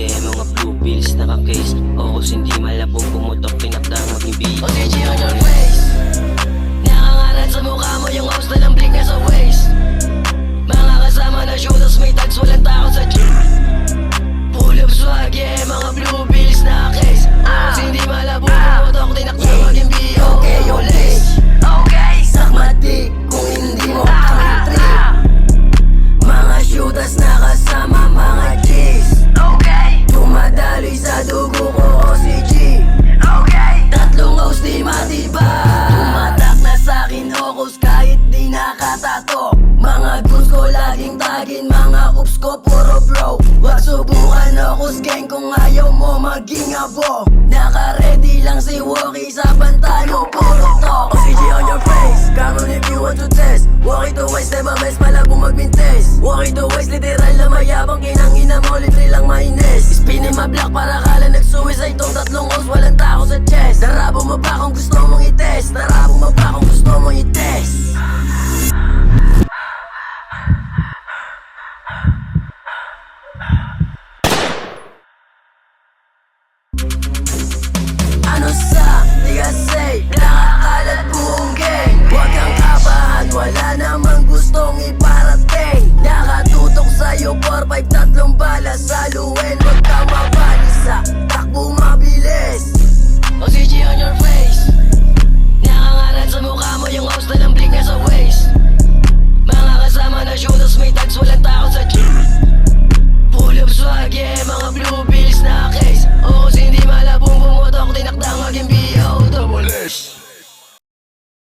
Yeah, mga blue pills naka-case. Okos hindi malabo, pumutok, pinakda maging biyo. O CG on your face, nakangaran sa mukha mo yung house na lang blink na sa waist. Mga kasama na shooters, may tags, walang tao sa gym. Full of swag, yeah, mga blue pills naka-case. Okos hindi malabo, pumutok, tinakda maging biyo. Okay, yung lace, okay, sakmati kung hindi mo kami trip. Mga shooters na kasama, mga G's. Okay, tumadaloy sa dugo ko, OCG. Okay, tatlong house di matibay. Tumatak na sa'kin, okos kahit di nakatato. Mga goons ko laging tagin, mga oops ko puro bro. Wag subukan okos gang kung ayaw mo maging abo. Naka-ready lang si Woki sa banta mo, puro talk. OCG on your face, come on if you want to test. Woki to waste, never mess, malabo magmintes. Woki to waste, literal na mayabang, kinangina mo, libre lang mainis. Spinning my block para kala nag-suicide tong tatlong house, walang tao sa chest. Darabo mo ba kung gusto mong i-test? Darabo mo ba kung gusto mong i-test? Ano sa di ka say, nakakalat buong gang. Huwag kang kabahan, wala namang gustong iparating. Nakatutok sa'yo 4-5, tatlong bala sa luwen. Huwag ka